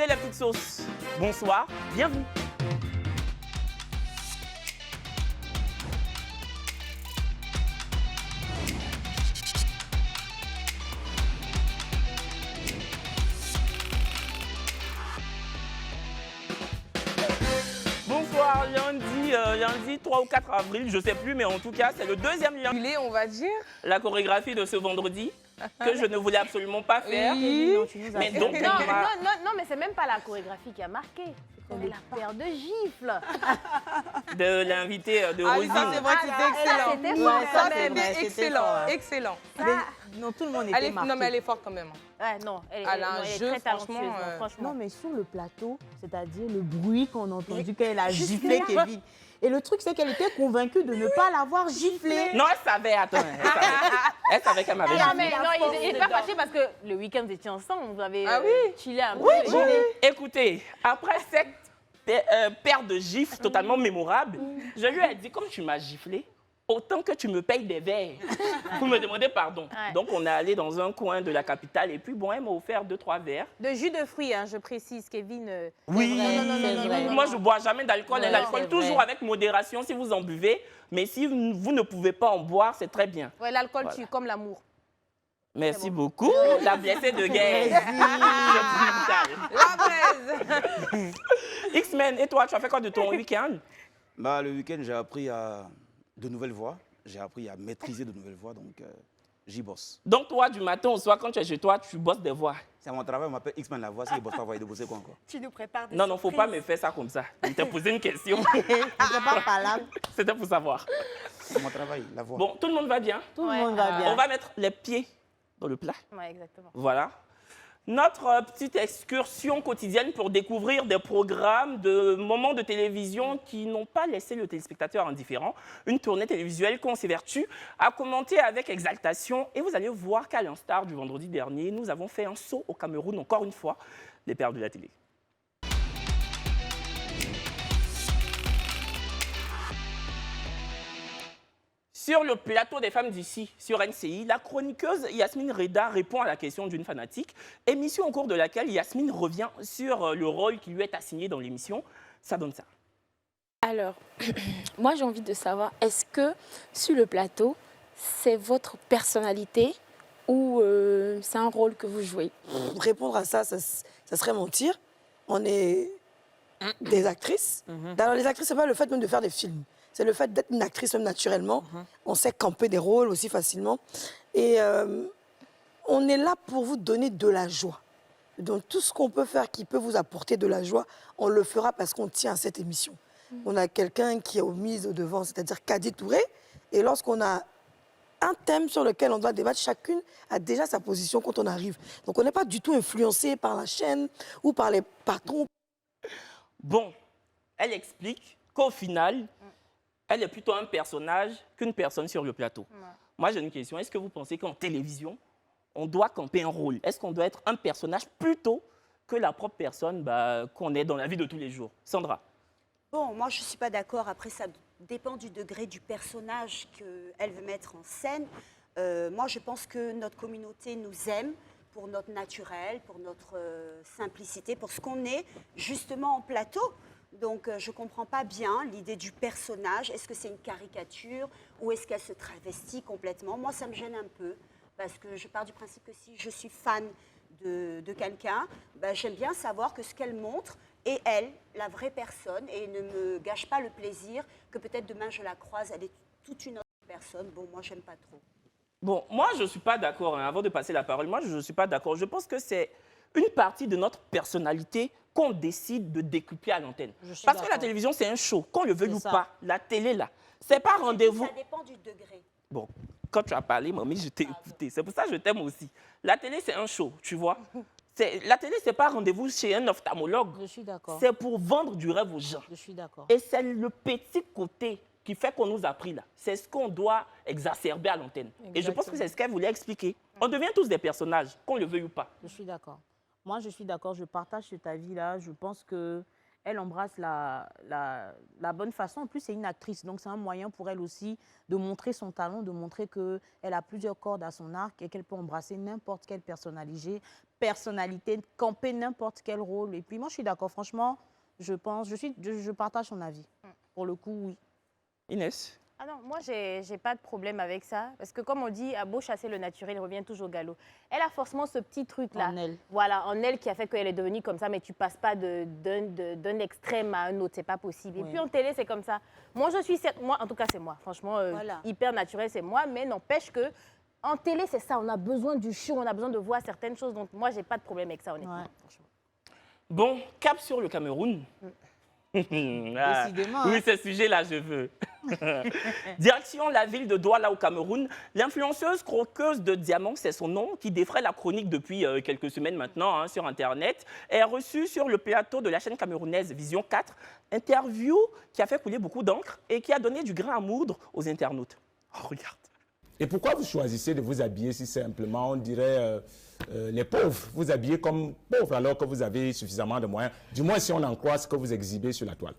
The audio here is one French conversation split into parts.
Salut la petite sauce. Bonsoir, bienvenue. Bonsoir, lundi 3 ou 4 avril, je sais plus, mais en tout cas, c'est le deuxième lundi. On va dire. La chorégraphie de ce vendredi, que je ne voulais absolument pas faire. Oui. Mais donc, Non, mais c'est même pas la chorégraphie qui a marqué. C'est la paire de gifles. de l'invité de Ah, Rosine. ça c'est vrai que c'était excellent. C'était fort, Ça quand même. c'était excellent, excellent. Non, tout le monde était marqué. Non mais elle est forte quand même. Ouais, non, elle a un est jeu, très talentueuse, franchement, non, franchement. Non, mais sur le plateau, c'est-à-dire le bruit qu'on a entendu quand elle a Juste giflé là. Kevin. Et le truc, c'est qu'elle était convaincue de ne pas l'avoir giflé. Non, elle savait, attends. Elle savait qu'elle m'avait Non, dit. mais non, force il n'est pas dedans. fâché parce que le week-end, vous étiez ensemble, vous avez Ah oui. chillé un peu. Oui, et- oui. Écoutez, après cette paire de gifles totalement mémorable, je lui ai dit, comme tu m'as giflé, autant que tu me payes des verres pour me demander pardon. Ouais. Donc, on est allé dans un coin de la capitale et puis, bon, elle m'a offert 2-3 verres. De jus de fruits, hein, je précise, Kevin. Oui, non, moi, je ne bois jamais d'alcool. Non, L'alcool, c'est toujours vrai. avec modération si vous en buvez. Mais si vous ne pouvez pas en boire, c'est très bien. Ouais, l'alcool Voilà. tue, comme l'amour. Merci beaucoup, la blessée de guerre. La braise. X-Men, et toi, tu as fait quoi de ton week-end? Bah, le week-end, j'ai appris à de nouvelles voix. J'ai appris à maîtriser de nouvelles voix, donc j'y bosse. Donc, toi, du matin au soir, quand tu es chez toi, tu bosses des voix. C'est à mon travail, on m'appelle X-Men la voix. Si je bosse pas, voix, de bosser quoi encore? Tu nous prépares des Non, non, faut pas surprises. me faire ça comme ça. Je t'ai posé une question. C'est pas palable. C'était pour savoir. C'est mon travail, la voix. Bon, tout le monde va bien? Tout le monde va bien. On va mettre les pieds dans le plat. Ouais, exactement. Voilà. Notre petite excursion quotidienne pour découvrir des programmes, de moments de télévision qui n'ont pas laissé le téléspectateur indifférent. Une tournée télévisuelle qu'on s'évertue à commenter avec exaltation. Et vous allez voir qu'à l'instar du vendredi dernier, nous avons fait un saut au Cameroun, encore une fois, des perles de la télé. Sur le plateau des femmes d'ici, sur NCI, la chroniqueuse Yasmine Reda répond à la question d'une fanatique, émission au cours de laquelle Yasmine revient sur le rôle qui lui est assigné dans l'émission. Ça donne ça. Alors, moi j'ai envie de savoir, est-ce que sur le plateau, c'est votre personnalité ou c'est un rôle que vous jouez? Répondre à ça, ça serait mentir. On est des actrices. Alors, les actrices, c'est pas le fait même de faire des films. C'est le fait d'être une actrice même naturellement. On sait camper des rôles aussi facilement. Et on est là pour vous donner de la joie. Donc, tout ce qu'on peut faire qui peut vous apporter de la joie, on le fera parce qu'on tient à cette émission. On a quelqu'un qui est mise au devant, c'est-à-dire Kadi Touré. Et lorsqu'on a un thème sur lequel on doit débattre, chacune a déjà sa position quand on arrive. Donc, on n'est pas du tout influencé par la chaîne ou par les patrons. Bon, elle explique qu'au final, elle est plutôt un personnage qu'une personne sur le plateau. Moi, j'ai une question. Est-ce que vous pensez qu'en télévision, on doit camper un rôle? Est-ce qu'on doit être un personnage plutôt que la propre personne qu'on est dans la vie de tous les jours? Sandra? Bon, moi, je ne suis pas d'accord. Après, ça dépend du degré du personnage qu'elle veut mettre en scène. Moi, je pense que notre communauté nous aime pour notre naturel, pour notre simplicité, pour ce qu'on est justement en plateau. Donc, je ne comprends pas bien l'idée du personnage. Est-ce que c'est une caricature ou est-ce qu'elle se travestit complètement? Moi, ça me gêne un peu parce que je pars du principe que si je suis fan de quelqu'un, j'aime bien savoir que ce qu'elle montre est elle, la vraie personne, et ne me gâche pas le plaisir que peut-être demain je la croise, elle est toute une autre personne. Bon, moi, j'aime pas trop. Bon, moi, je ne suis pas d'accord. Avant de passer la parole, moi, je ne suis pas d'accord. Je pense que c'est une partie de notre personnalité qu'on décide de décupler à l'antenne. Parce que la télévision, c'est un show. Qu'on le veuille ou pas, la télé, là, c'est pas rendez-vous. Ça dépend du degré. Bon, quand tu as parlé, mamie, je t'ai écouté. C'est pour ça que je t'aime aussi. La télé, c'est un show, tu vois. La télé, c'est pas rendez-vous chez un ophtalmologue. Je suis d'accord. C'est pour vendre du rêve aux gens. Je suis d'accord. Et c'est le petit côté qui fait qu'on nous a pris là. C'est ce qu'on doit exacerber à l'antenne. Et je pense que c'est ce qu'elle voulait expliquer. On devient tous des personnages, qu'on le veuille ou pas. Je suis d'accord. Moi, je suis d'accord. Je partage cet avis-là. Je pense qu'elle embrasse la bonne façon. En plus, c'est une actrice. Donc, c'est un moyen pour elle aussi de montrer son talent, de montrer qu'elle a plusieurs cordes à son arc et qu'elle peut embrasser n'importe quelle personnalité personnalité, camper n'importe quel rôle. Et puis moi, je suis d'accord. Franchement, je partage son avis. Pour le coup, oui. Inès? Ah non, moi, j'ai pas de problème avec ça. Parce que comme on dit, à beau chasser le naturel, il revient toujours au galop. Elle a forcément ce petit truc-là. En elle. Voilà, en elle qui a fait qu'elle est devenue comme ça, mais tu passes pas d'un extrême à un autre, c'est pas possible. Et Oui. puis en télé, c'est comme ça. Moi, moi, en tout cas, c'est moi. Franchement, Voilà. hyper naturel, c'est moi, mais n'empêche que en télé, c'est ça. On a besoin du show, on a besoin de voir certaines choses. Donc moi, j'ai pas de problème avec ça, honnêtement. Ouais. Franchement. Bon, cap sur le Cameroun. Ah, Décidément, oui, hein. ce sujet-là, je veux. Direction la ville de Douala au Cameroun. L'influenceuse croqueuse de diamants, c'est son nom, qui défraie la chronique depuis quelques semaines maintenant hein, sur Internet, est reçue sur le plateau de la chaîne camerounaise Vision 4. Interview qui a fait couler beaucoup d'encre et qui a donné du grain à moudre aux internautes. Oh, regarde. Et pourquoi vous choisissez de vous habiller si simplement, on dirait, les pauvres, vous habillez comme pauvres alors que vous avez suffisamment de moyens, du moins si on en croit ce que vous exhibez sur la toile?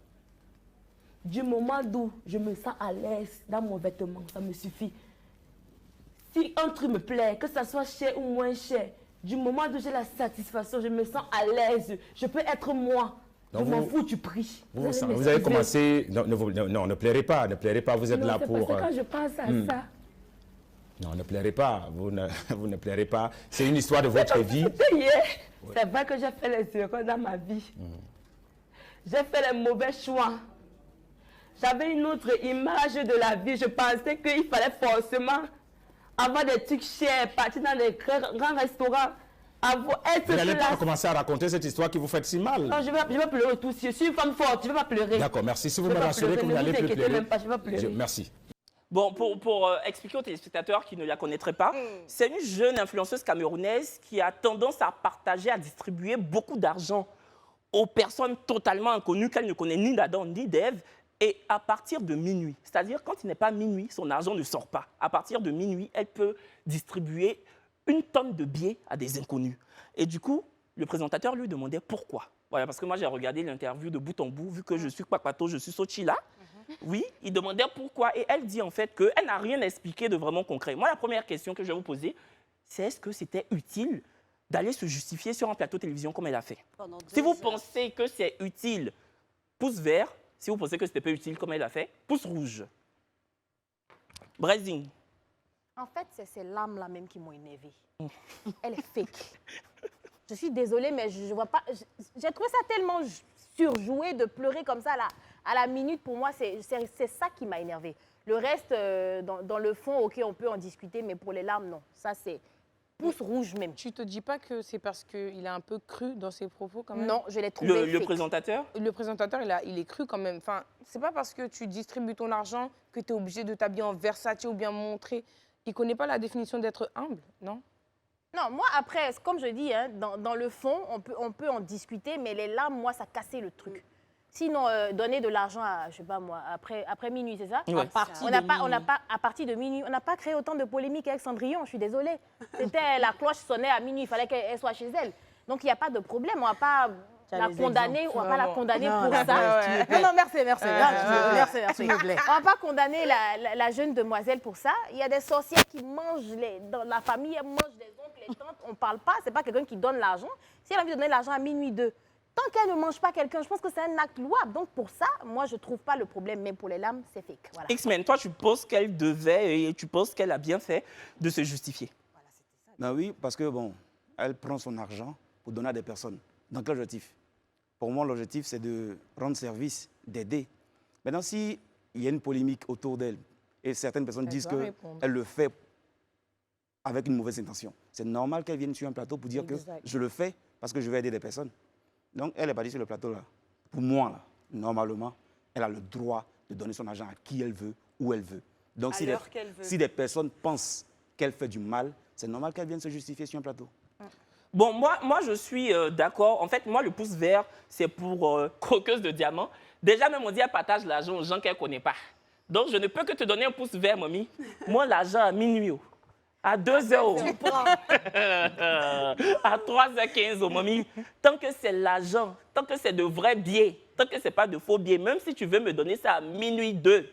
Du moment d'où je me sens à l'aise dans mon vêtement, ça me suffit. Si un truc me plaît, que ça soit cher ou moins cher, du moment où j'ai la satisfaction, je me sens à l'aise, je peux être moi. Donc je m'en vous- fous du prix. Vous allez avez m'excuser. commencé... Non, ne pleurez pas, vous êtes Non, là c'est pour... parce que quand je pense à ça, Non, ne pleurez pas, vous ne pleurez pas. C'est une histoire de votre vie. c'était hier. C'est vrai que j'ai fait les erreurs dans ma vie. J'ai fait les mauvais choix. J'avais une autre image de la vie. Je pensais qu'il fallait forcément avoir des trucs chers, partir dans des grands restaurants, être Vous n'allez pas classe. commencer à raconter cette histoire qui vous fait si mal. Non, je vais pleurer tout. Je suis une femme forte, je ne vais pas pleurer. D'accord, merci. Si vous Je me vais pas rassurez que pleurer, vous ne n'allez vous plus inquiétez pleurer, même pas, je vais pleurer. merci. Bon, pour expliquer aux téléspectateurs qui ne la connaîtraient pas, c'est une jeune influenceuse camerounaise qui a tendance à partager, à distribuer beaucoup d'argent aux personnes totalement inconnues qu'elle ne connaît ni d'Adam ni d'Ève. Et à partir de minuit, c'est-à-dire quand il n'est pas minuit, son argent ne sort pas. À partir de minuit, elle peut distribuer une tonne de billets à des inconnus. Et du coup, le présentateur lui demandait pourquoi. Voilà, parce que moi, j'ai regardé l'interview de bout en bout, vu que je suis Kwakwato, je suis Sochila. Oui, il demandait pourquoi. Et elle dit en fait qu'elle n'a rien expliqué de vraiment concret. Moi, la première question que je vais vous poser, c'est est-ce que c'était utile d'aller se justifier sur un plateau de télévision comme elle a fait? Pendant 2 Si vous heures. pensez que c'est utile, pouce vert. Si vous pensez que ce n'était pas utile comme elle a fait, pouce rouge. Brésil. En fait, c'est ces larmes-là même qui m'ont énervée. Elle est fake. Je suis désolée, mais je vois pas. J'ai trouvé ça tellement surjoué de pleurer comme ça à la minute. Pour moi, c'est ça qui m'a énervée. Le reste, dans le fond, ok, on peut en discuter, mais pour les larmes, non. Ça, c'est pouce rouge même. Tu te dis pas que c'est parce qu'il est un peu cru dans ses propos quand même? Non, je l'ai trouvé Le fake. présentateur. Le présentateur, il est cru quand même. Enfin, c'est pas parce que tu distribues ton argent que tu es obligé de t'habiller en Versace ou bien montrer. Il connaît pas la définition d'être humble, non? Non, moi, après, comme je dis, hein, dans le fond, on peut en discuter, mais les larmes, moi, ça cassait le truc. Sinon, donner de l'argent à, je sais pas moi, après minuit, c'est ça? Ouais. À partir On de n'a pas, minuit. à partir de minuit, on n'a pas créé autant de polémiques avec Cendrillon, je suis désolée. C'était la cloche sonnait à minuit, il fallait qu'elle soit chez elle. Donc il n'y a pas de problème, on ne va pas Tu as la les condamner, exemples. on va pas la Vraiment. condamner Non, pour la ça. base, s'il te plaît. Non, merci. Merci. S'il vous plaît. On ne va pas condamner la jeune demoiselle pour ça. Il y a des sorcières qui mangent, dans la famille, elles mangent des oncles, les tantes, on ne parle pas, ce n'est pas quelqu'un qui donne l'argent. Si elle a envie de donner l'argent à minuit 2, tant qu'elle ne mange pas quelqu'un, je pense que c'est un acte louable. Donc pour ça, moi, je ne trouve pas le problème. Mais pour les larmes, c'est fake. Voilà. X-Men, toi, tu penses qu'elle devait et tu penses qu'elle a bien fait de se justifier? Ben oui, parce que bon, elle prend son argent pour donner à des personnes. Dans quel objectif? Pour moi, l'objectif, c'est de rendre service, d'aider. Maintenant, s'il y a une polémique autour d'elle et certaines personnes Elle disent doit répondre. qu'elle le fait avec une mauvaise intention, c'est normal qu'elle vienne sur un plateau pour dire Exact. que je le fais parce que je veux aider des personnes. Donc, elle est partie sur le plateau là. Pour moi, là, normalement, elle a le droit de donner son argent à qui elle veut, où elle veut. Donc, À l'heure qu'elle veut. si des personnes pensent qu'elle fait du mal, c'est normal qu'elle vienne se justifier sur un plateau. Bon, moi je suis d'accord. En fait, moi, le pouce vert, c'est pour croqueuse de diamants. Déjà, même on dit, elle partage l'argent aux gens qu'elle ne connaît pas. Donc, je ne peux que te donner un pouce vert, mamie. Moi, l'argent à minuit, oh. À 2h, oh. À 3h15, oh, mamie. Tant que c'est l'argent, tant que c'est de vrais billets, tant que ce n'est pas de faux billets, même si tu veux me donner ça à minuit 2,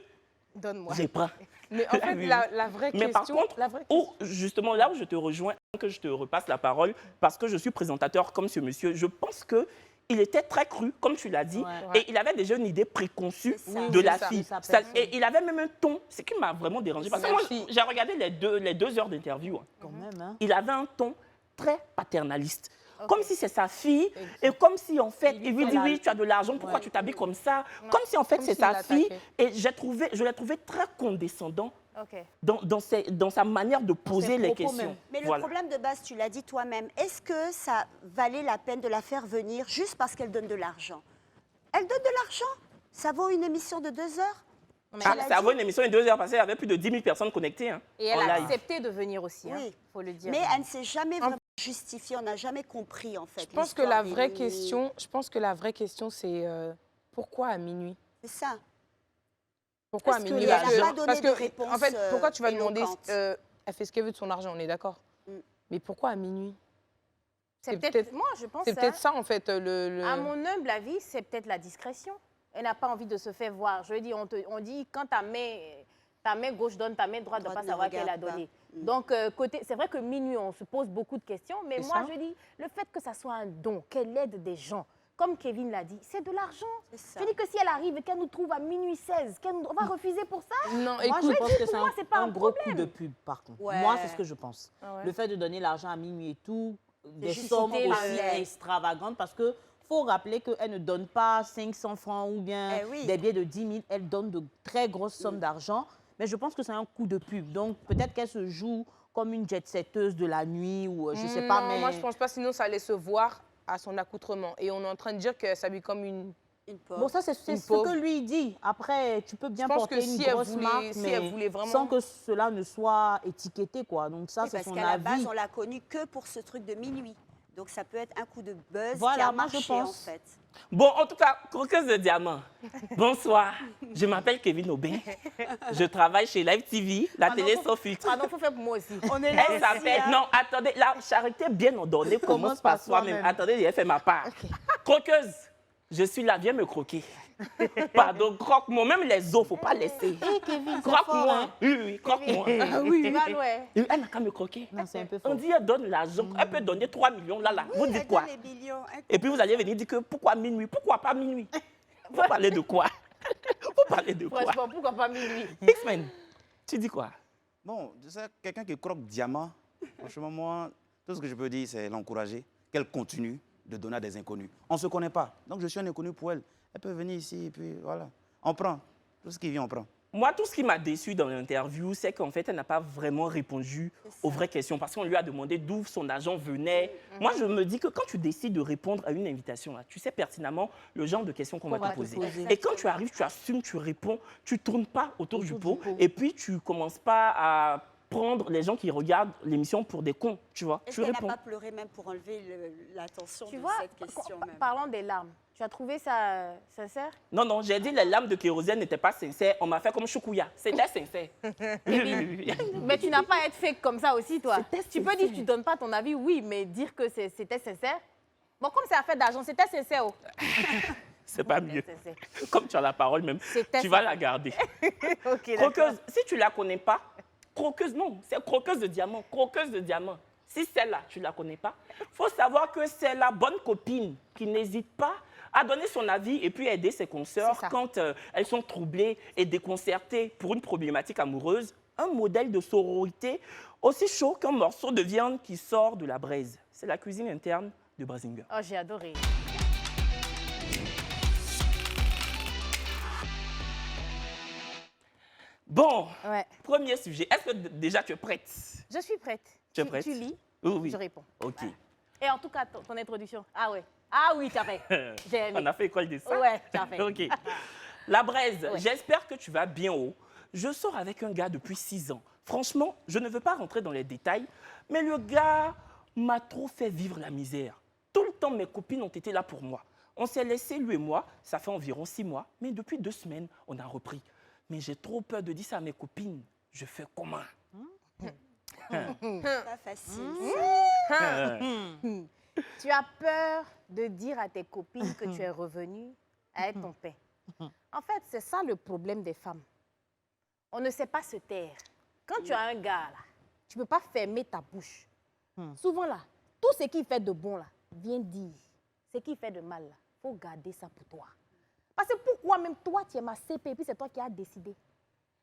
Donne-moi. je prends. Mais en fait, Oui. la vraie Mais par question... contre, la vraie justement, là où je te rejoins, que je te repasse la parole, parce que je suis présentateur comme ce monsieur, je pense qu'il était très cru, comme tu l'as dit, Ouais. et il avait déjà une idée préconçue C'est ça. de Oui, la c'est ça, fille. c'est ça, Et il avait même un ton, ce qui m'a vraiment dérangé, parce que moi, Merci. j'ai regardé les deux heures d'interview. Hein. Quand même, hein. Il avait un ton très paternaliste. Comme si c'est sa fille, et comme si en fait, il lui dit oui, tu as de l'argent, pourquoi tu t'habilles comme ça? Comme si en fait Comme c'est s'il sa fille, l'attaquait. et je l'ai trouvé très condescendant Ok. dans sa manière de poser les propos questions. même. Mais le Voilà. problème de base, tu l'as dit toi-même, est-ce que ça valait la peine de la faire venir juste parce qu'elle donne de l'argent? Elle donne de l'argent? Ça vaut une émission de 2 heures? Mais Ah, elle a ça dit- vaut une émission de 2 heures passées, il y avait plus de 10 000 personnes connectées. Hein, Et elle en a live. accepté de venir aussi, il Oui. faut le dire. Mais elle ne s'est jamais vraiment justifiée, on n'a jamais compris en fait. Je pense que l'histoire la vraie des- question, c'est pourquoi à minuit? C'est ça. Pourquoi Parce à que minuit? elle n'a pas donné Parce de que, réponse, en fait, pourquoi tu vas demander éloquente. elle fait ce qu'elle veut de son argent, on est d'accord. Mm. Mais pourquoi à minuit? C'est c'est peut-être, peut-être- moi je pense, C'est peut-être ça, en fait, à mon humble avis, c'est peut-être la discrétion. Elle n'a pas envie de se faire voir. Je veux dire, on dit quand ta main gauche donne, ta main droite ne doit pas ne savoir qu'elle a regarde pas. donné. Donc, c'est vrai que minuit, on se pose beaucoup de questions, mais C'est moi, ça. je dis, le fait que ça soit un don, qu'elle aide des gens, comme Kevin l'a dit, c'est de l'argent. C'est ça. Je dis que si elle arrive et qu'elle nous trouve à minuit 16, on va refuser pour ça. Non, Moi, écoute, je pense que c'est moi, c'est pas un un gros coup problème. de pub, par contre. Ouais. Moi, c'est ce que je pense. Ah ouais. Le fait de donner l'argent à minuit et tout, des justifier sommes la aussi lettre. extravagantes, parce que faut rappeler qu'elle ne donne pas 500 francs ou bien Eh oui. des billets de 10 000, elle donne de très grosses sommes d'argent. Mais je pense que c'est un coup de pub. Donc, peut-être qu'elle se joue comme une jet-setteuse de la nuit ou je sais pas, non, mais... moi, je pense pas, sinon ça allait se voir à son accoutrement. Et on est en train de dire qu'elle s'habille comme une... Une pauvre. Bon, ça, c'est Une ce pauvre. que lui dit. Après, tu peux bien pense porter que une si elle grosse voulait- marque, si mais elle voulait vraiment- sans que cela ne soit étiqueté, quoi. Donc ça, Oui, c'est parce son qu'à la base, avis. on l'a connue que pour ce truc de minuit. Donc ça peut être un coup de buzz qui Voilà, a moi, je marché pense. en fait. Bon, en tout cas, croqueuse de diamant. Bonsoir, je m'appelle Kevin Aubin. Je travaille chez Live TV, la télé sans filtre. Pardon, il faut faire pour moi aussi. On est là Elle aussi, s'appelle... hein. Non, attendez, la charité bien ordonnée commence par soi-même. Attendez, j'ai fait ma part. Croqueuse, je suis là, viens me croquer. Pardon, croque-moi. Même les os, faut pas laisser. Croque-moi. hein. Oui, oui, croque-moi. Tu vas loin. Elle n'a qu'à me croquer. Non, c'est un peu On fort. dit elle donne l'argent. Elle peut donner 3 millions là. Vous Elle dites quoi? donne les millions, hein. Et puis vous allez venir dire que pourquoi minuit? Pourquoi pas minuit? Vous parlez de quoi? Vous parlez de quoi? Franchement, pourquoi pas minuit? X-Men, tu dis quoi? Bon, je sais, quelqu'un qui croque diamant, franchement, moi, tout ce que je peux dire, c'est l'encourager, qu'elle continue de donner à des inconnus. On ne se connaît pas, donc je suis un inconnu pour elle. Elle peut venir ici, et puis voilà. On prend. Tout ce qui vient, on prend. Moi, tout ce qui m'a déçu dans l'interview, c'est qu'en fait, elle n'a pas vraiment répondu aux vraies questions parce qu'on lui a demandé d'où son argent venait. Moi, je me dis que quand tu décides de répondre à une invitation, là, tu sais pertinemment le genre de questions qu'on va te poser. Et quand tu arrives, tu assumes, tu réponds, tu ne tournes pas autour du pot et puis tu ne commences pas à prendre les gens qui regardent l'émission pour des cons, tu vois. Est-ce Tu qu'elle n'a réponds. pas pleuré même pour enlever l'attention Tu de vois, cette question même? parlons des larmes. Tu as trouvé ça sincère? Non, non, j'ai dit les lames de kérosène n'étaient pas sincères. On m'a fait comme Choukouya. C'était sincère. Mais tu n'as pas à être fake comme ça aussi, toi. Tu peux dire que tu ne donnes pas ton avis, oui, mais dire que c'était sincère. Bon, comme c'est affaire d'argent, c'était sincère. Oh. C'est pas mieux. C'était sincère. Comme tu as la parole même, C'était tu vas sincère. la garder. Ok, d'accord. Croqueuse, si tu ne la connais pas, croqueuse, non, c'est croqueuse de diamant, croqueuse de diamant. Si celle-là, tu ne la connais pas, il faut savoir que c'est la bonne copine qui n'hésite pas à donner son avis et puis aider ses consoeurs C'est ça. quand elles sont troublées et déconcertées pour une problématique amoureuse. Un modèle de sororité aussi chaud qu'un morceau de viande qui sort de la braise. C'est la cuisine interne de Brasinger. Oh, j'ai adoré. Bon, Ouais. premier sujet. Est-ce que déjà tu es prête? Je suis prête. Tu es prête? Tu lis, Oui, oui. je réponds. OK. Et en tout cas, ton introduction. Ah ouais. Ah oui, tu as fait. J'ai aimé. On a fait école de ça. Ouais, tu as fait. OK. La braise, Ouais. j'espère que tu vas bien haut. Je sors avec un gars depuis 6 ans. Franchement, je ne veux pas rentrer dans les détails, mais le gars m'a trop fait vivre la misère. Tout le temps, mes copines ont été là pour moi. On s'est laissé, lui et moi, ça fait environ 6 mois, mais depuis 2 semaines, on a repris. Mais j'ai trop peur de dire ça à mes copines. Je fais comment? Pas facile. Tu as peur de dire à tes copines que tu es revenu avec ton pain. En fait, c'est ça le problème des femmes. on ne sait pas se taire. Quand tu as un gars, là, tu ne peux pas fermer ta bouche. Souvent, là, tout ce qu'il fait de bon, là, viens dire. Ce qu'il fait de mal, là, il faut garder ça pour toi. Parce que pourquoi même toi, tu es ma CP et puis c'est toi qui as décidé.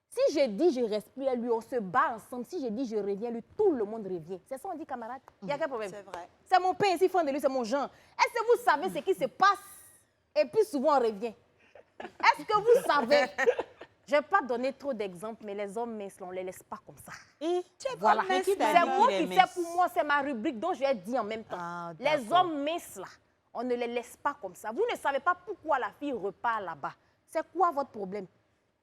Si je dis je reste plus à lui, on se bat ensemble. Si je dis je reviens, lui, tout le monde revient. C'est ça on dit, camarade. Il y a quel problème? C'est vrai. C'est mon pain ici, fond de lui, c'est mon genre. Est-ce que vous savez ce qui se passe? Et puis souvent on revient. Est-ce que vous savez? Je ne vais pas donner trop d'exemples, mais les hommes minces, on ne les laisse pas comme ça. Et Voilà. mais qui C'est t'a dit moi qu'il est qui fais mince? pour moi, c'est ma rubrique dont je vais dire en même temps. Ah, les d'accord. hommes minces, là, on ne les laisse pas comme ça. Vous ne savez pas pourquoi la fille repart là-bas. C'est quoi votre problème?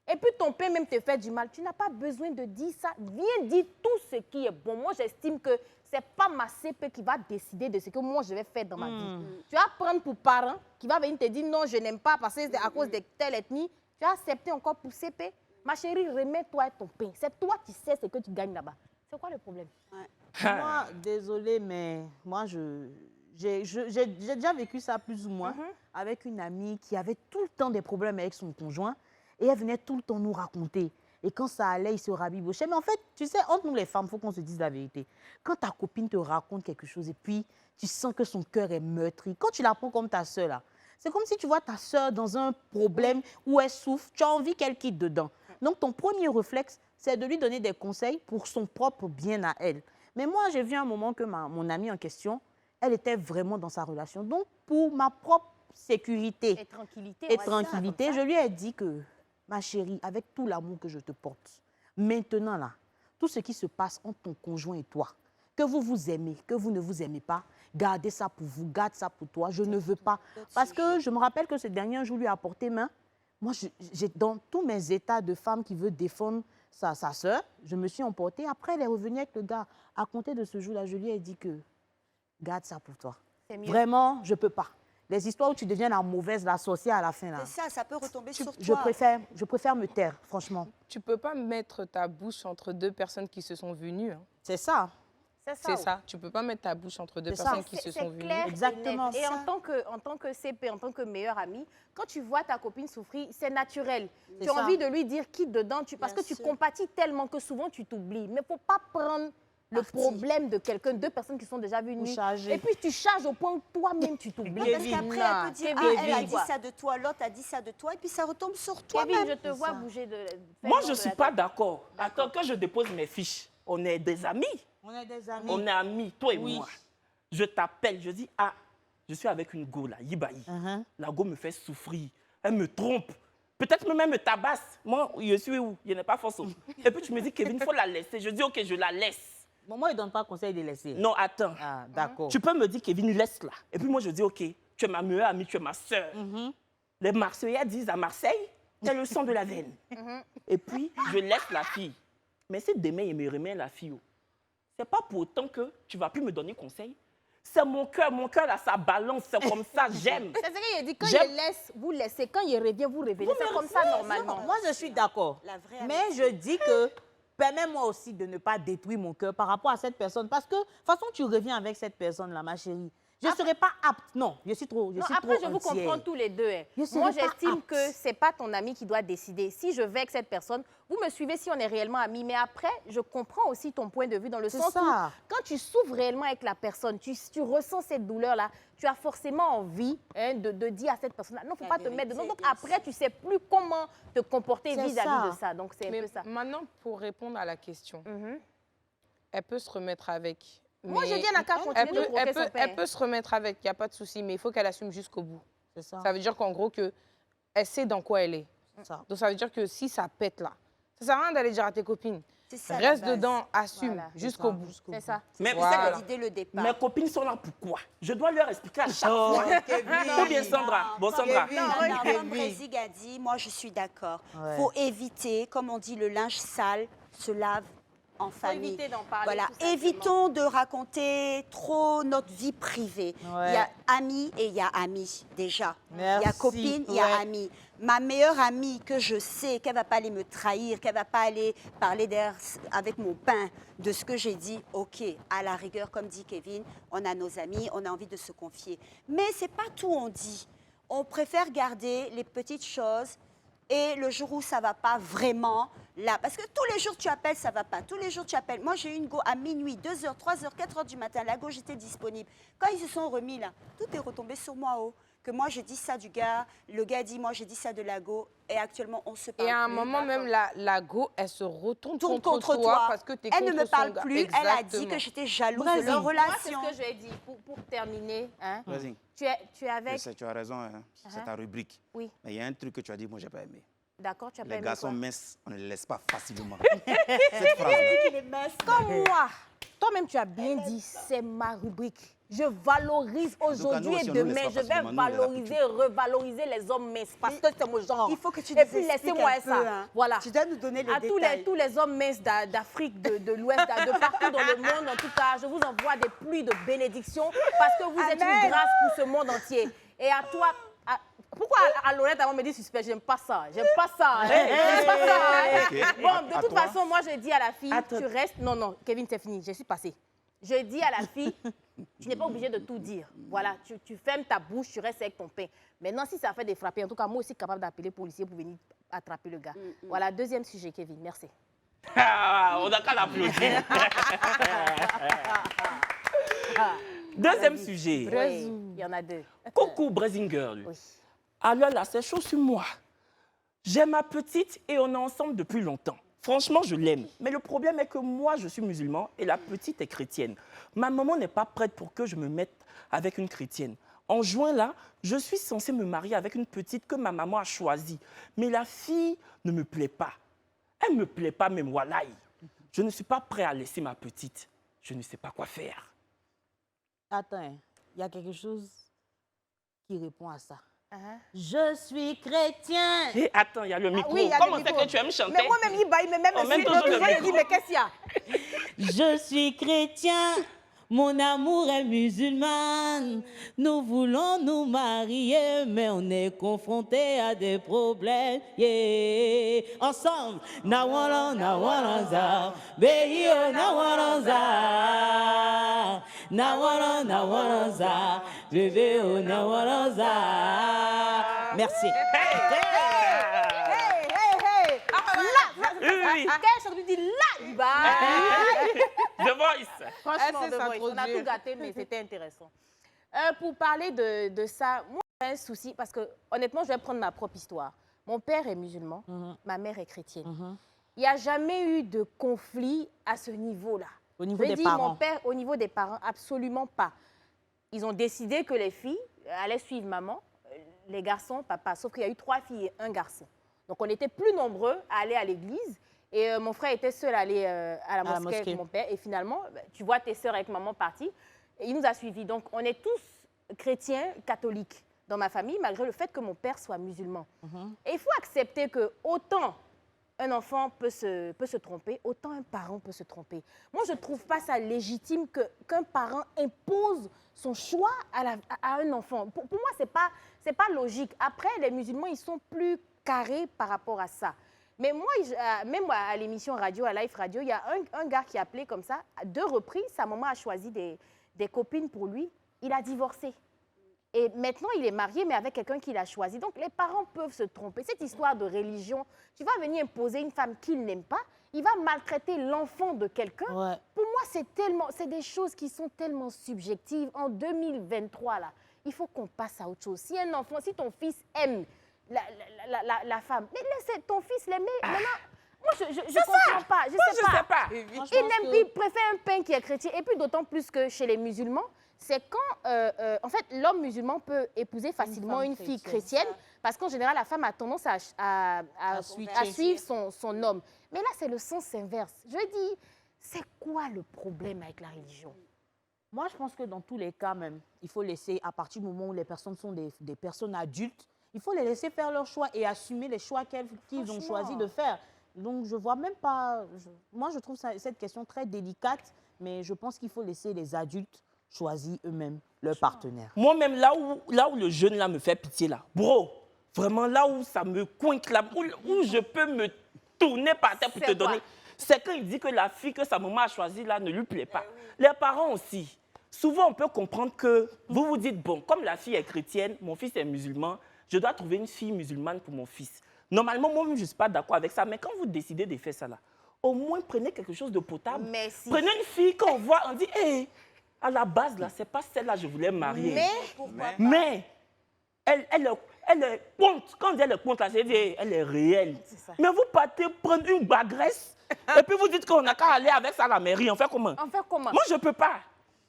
Et puis ton père même te fait du mal. Tu n'as pas besoin de dire ça. Viens dire tout ce qui est bon. Moi, j'estime que ce n'est pas ma CP qui va décider de ce que moi, je vais faire dans ma vie. Tu vas prendre pour parent qui va venir te dire non, je n'aime pas parce que c'est à cause de telle ethnie. Tu vas accepter encore pour CP. Ma chérie, remets-toi ton pain. C'est toi qui sais ce que tu gagnes là-bas. C'est quoi le problème? Moi, désolée, mais moi, j'ai déjà vécu ça plus ou moins avec une amie qui avait tout le temps des problèmes avec son conjoint et elle venait tout le temps nous raconter. Et quand ça allait, il se rabibochait. Mais en fait, tu sais, entre nous les femmes, il faut qu'on se dise la vérité. Quand ta copine te raconte quelque chose et puis tu sens que son cœur est meurtri, quand tu la prends comme ta sœur, là, c'est comme si tu vois ta sœur dans un problème où elle souffre, tu as envie qu'elle quitte dedans. Donc, ton premier réflexe, c'est de lui donner des conseils pour son propre bien à elle. Mais moi, j'ai vu un moment que mon amie en question, elle était vraiment dans sa relation. Donc, pour ma propre sécurité Et tranquillité. je lui ai dit que, ma chérie, avec tout l'amour que je te porte, maintenant, là, tout ce qui se passe entre ton conjoint et toi, que vous vous aimez, que vous ne vous aimez pas, gardez ça pour vous, garde ça pour toi. Je ne veux pas. Parce que je me rappelle que ce dernier jour, lui a porté main. Moi, j'ai dans tous mes états de femme qui veut défendre sa sœur, je me suis emportée. Après, elle est revenue avec le gars. À compter de ce jour-là, je lui ai dit que garde ça pour toi. Vraiment, je ne peux pas. Les histoires où tu deviens la mauvaise, la sorcière à la fin, là. C'est ça peut retomber sur toi. Je préfère me taire, franchement. Tu peux pas mettre ta bouche entre deux personnes qui se sont venues. Hein. C'est ça. C'est ça. Tu peux pas mettre ta bouche entre deux C'est personnes ça. qui se sont venues. Clair Exactement. Et en tant que CP, en tant que meilleure amie, quand tu vois ta copine souffrir, c'est naturel. Tu as ça. envie de lui dire quitte dedans, parce que tu compatis tellement que souvent tu t'oublies. Mais il ne faut pas prendre le problème de quelqu'un, deux personnes qui sont déjà venues. Et puis tu charges au point où toi-même tu t'oublies. Parce qu'après, elle peut dire, ah, elle a dit ça de toi, l'autre a dit ça de toi, et puis ça retombe sur toi-même. Kevin, je te vois bouger de... Moi, je ne suis pas d'accord. Attends, que je dépose mes fiches, on est des amis. On est des amis. On est amis, toi et moi. Je t'appelle, je dis, ah, je suis avec une go là, Yibaï. La go me fait souffrir, elle me trompe. Peut-être même elle me tabasse. Moi, je suis où? Je n'ai pas force. Et puis tu me dis, Kevin, il faut la laisser. Je dis, ok, je la laisse. Bon, moi, il ne donne pas conseil de laisser. Non, attends. Ah, d'accord. Tu peux me dire, Kevin, laisse-la. Et puis moi, je dis, ok, tu es ma meilleure amie, tu es ma sœur. Les Marseillais disent à Marseille, tu es le sang de la veine. Et puis, je laisse la fille. Mais si demain, il me remet la fille, c'est pas pour autant que tu vas plus me donner conseil. C'est mon cœur là, ça balance, c'est comme ça, j'aime. C'est ce qu'il dit, quand il laisse, vous laissez, quand il revient, vous revenez. C'est comme ça normalement. Moi, je suis d'accord. Mais je dis que permets-moi aussi de ne pas détruire mon cœur par rapport à cette personne. Parce que, de toute façon, tu reviens avec cette personne-là, ma chérie. Je ne serai pas apte. Non, je suis trop Après, je vous comprends tous les deux. Moi, j'estime que ce n'est pas ton ami qui doit décider. Si je vais avec cette personne, vous me suivez si on est réellement amis. Mais après, je comprends aussi ton point de vue dans le sens où, quand tu souffres réellement avec la personne, tu ressens cette douleur-là, tu as forcément envie de dire à cette personne-là, non, il ne faut pas te mettre dedans. Donc après, tu ne sais plus comment te comporter vis-à-vis de ça. Donc c'est un peu ça. Maintenant, pour répondre à la question, elle peut se remettre avec... Moi, je dis à la carte, continue de croquer son père. Elle peut se remettre avec, il n'y a pas de souci, mais il faut qu'elle assume jusqu'au bout. C'est ça. Ça veut dire qu'en gros, elle sait dans quoi elle est. Donc, ça veut dire que si ça pète là, ça ne sert à rien d'aller dire à tes copines. Reste dedans, assume jusqu'au bout. C'est ça. Mais voilà. Dès le départ. Mes copines sont là pourquoi? Je dois leur expliquer à chaque fois. Ou bien Sandra. Bon, Sandra. Comme Brésil a dit, moi je suis d'accord. Il faut éviter, comme on dit, le linge sale se lave en famille. Éviter d'en parler. Voilà, évitons de raconter trop notre vie privée. Il y a amis et il y a amis déjà. Il y a copines, il y a amis. Ma meilleure amie que je sais qu'elle ne va pas aller me trahir, qu'elle ne va pas aller parler avec mon pain de ce que j'ai dit, ok, à la rigueur, comme dit Kevin, on a nos amis, on a envie de se confier. Mais ce n'est pas tout on dit. On préfère garder les petites choses et le jour où ça ne va pas vraiment, là. Parce que tous les jours, tu appelles, ça ne va pas. Tous les jours, tu appelles. Moi, j'ai eu une go à minuit, 2h, 3h, 4h du matin. La go, j'étais disponible. Quand ils se sont remis, là, tout est retombé sur moi, que moi, j'ai dit ça du gars, le gars dit, moi, j'ai dit ça de la go, et actuellement, on se parle Et à un plus. moment même, la go, elle se retourne Tourne contre toi parce que t'es Elle ne contre me parle son gars. plus, elle a dit Exactement. que j'étais jalouse de Vas-y. leur Moi, c'est relation. ce que je lui ai dit pour terminer. Hein. Vas-y. Tu es Je avec... sais, tu as raison, hein. C'est ta rubrique. Oui. Mais il y a un truc que tu as dit, moi, je n'ai pas aimé. D'accord, tu as pas Les aimé garçons quoi? minces, on ne les laisse pas facilement. Cette phrase-là. Comme moi, toi-même tu as bien dit, c'est ma rubrique. Je valorise aujourd'hui nous et aussi, on nous laisse demain. pas Je vais facilement, nous, on les valoriser, revaloriser les hommes minces parce que c'est mon genre. Il faut que tu Et nous puis expliques laissez-moi un peu, ça. hein. Voilà. Tu dois nous donner les À détails. tous les hommes minces d'Afrique, de l'Ouest, de partout dans le monde, en tout cas, je vous envoie des pluies de bénédictions parce que vous êtes Amen. une grâce pour ce monde entier. Et à toi, pourquoi à l'honnête avant me dit suspect? J'aime pas ça. J'aime pas ça. Hein. J'aime pas ça. Hein. Ok. Bon, de À toute toi. façon, moi je dis à la fille, Attends. tu restes. Non, non, Kevin, c'est fini. Je suis passée. Je dis à la fille, tu n'es pas obligé de tout dire. Voilà, tu fermes ta bouche, tu restes avec ton pain. Maintenant, si ça fait des frapper, en tout cas, moi aussi capable d'appeler policier pour venir attraper le gars. Voilà, deuxième sujet, Kevin. Merci. Ah, on n'a qu'à l'applaudir. Deuxième sujet. Oui, il y en a deux. Coucou, Brazing Girl. Oui. Alors là, c'est chaud sur moi. J'ai ma petite et on est ensemble depuis longtemps. Franchement, je l'aime. Mais le problème est que moi, je suis musulman et la petite est chrétienne. Ma maman n'est pas prête pour que je me mette avec une chrétienne. En juin, là, je suis censée me marier avec une petite que ma maman a choisie. Mais la fille ne me plaît pas. Elle ne me plaît pas, même wallahi. Je ne suis pas prêt à laisser ma petite. Je ne sais pas quoi faire. Attends, il y a quelque chose qui répond à ça. Uh-huh. Je suis chrétien. Et attends, il y a le micro. oui, il y a Comment le c'est micro. que tu aimes chanter? Mais moi-même, il baille, mais même On met si toujours le je micro. dis, mais qu'est-ce qu'il y a? Je suis chrétien, mon amour est musulman. Nous voulons nous marier, mais on est confronté à des problèmes. Yeah. Ensemble, nawalanza, beyo nawalanza, nawalanza, beyo nawalanza. Merci. Hey, hey, hey! Là, Oui, oui. Quel chanteur dit là, il baille? The Voice. Franchement, c'est The ça, Voice, trop on a dur. tout gâté, mais c'était intéressant. Pour parler de ça, moi, j'ai un souci, parce que honnêtement, je vais prendre ma propre histoire. Mon père est musulman, ma mère est chrétienne. Il n'y a jamais eu de conflit à ce niveau-là. Au niveau Je des dis, parents. mon père, au niveau des parents, absolument pas. Ils ont décidé que les filles allaient suivre maman, les garçons, papa. Sauf qu'il y a eu 3 filles et 1 garçon. Donc, on était plus nombreux à aller à l'église. Et mon frère était seul à aller à la mosquée avec mon père. Et finalement, tu vois tes sœurs avec maman parties. Et il nous a suivis. Donc, on est tous chrétiens, catholiques dans ma famille, malgré le fait que mon père soit musulman. Et il faut accepter que autant un enfant peut se tromper, autant un parent peut se tromper. Moi, je ne trouve pas ça légitime qu'un parent impose son choix à un enfant. Pour moi, ce n'est pas logique. Après, les musulmans, ils sont plus carrés par rapport à ça. Mais moi, même à l'émission radio, à Life Radio, il y a un gars qui a appelé comme ça. À 2 reprises, sa maman a choisi des copines pour lui. Il a divorcé. Et maintenant, il est marié, mais avec quelqu'un qu'il a choisi. Donc, les parents peuvent se tromper. Cette histoire de religion, tu vas venir imposer une femme qu'il n'aime pas, il va maltraiter l'enfant de quelqu'un. Ouais. Pour moi, c'est des choses qui sont tellement subjectives. En 2023, là, il faut qu'on passe à autre chose. Si un enfant, si ton fils aime la femme, mais laisse ton fils l'aimer. Maintenant, moi, je ne comprends pas. Je sais pas. Il préfère un pain qui est chrétien. Et puis, d'autant plus que chez les musulmans, c'est quand, en fait, l'homme musulman peut épouser facilement une fille chrétienne, parce qu'en général, la femme a tendance à suivre son homme. Mais là, c'est le sens inverse. Je dis, c'est quoi le problème avec la religion? Moi, je pense que dans tous les cas même, il faut laisser, à partir du moment où les personnes sont des personnes adultes, il faut les laisser faire leurs choix et assumer les choix qu'ils ont choisi de faire. Donc, je vois même pas... moi, je trouve cette question très délicate, mais je pense qu'il faut laisser les adultes choisir eux-mêmes leur partenaire. Moi-même, là où le jeune là me fait pitié, là, bro, vraiment là où ça me coince, là, où je peux me tourner par terre pour te donner, c'est quand il dit que la fille que sa maman a choisie là ne lui plaît pas. Les parents aussi. Souvent, on peut comprendre que vous vous dites, bon, comme la fille est chrétienne, mon fils est musulman, je dois trouver une fille musulmane pour mon fils. Normalement, moi-même, je ne suis pas d'accord avec ça. Mais quand vous décidez de faire ça, là, au moins, prenez quelque chose de potable. Mais si. Prenez une fille qu'on voit, on dit, hé, à la base, là, c'est pas celle-là que je voulais marier. Mais elle est ponte. Quand on dit elle est ponte, là, c'est-à-dire elle est réelle. Mais vous partez prendre une bagresse et puis vous dites qu'on n'a qu'à aller avec ça à la mairie. On fait comment? On fait comment? Moi, je ne peux pas.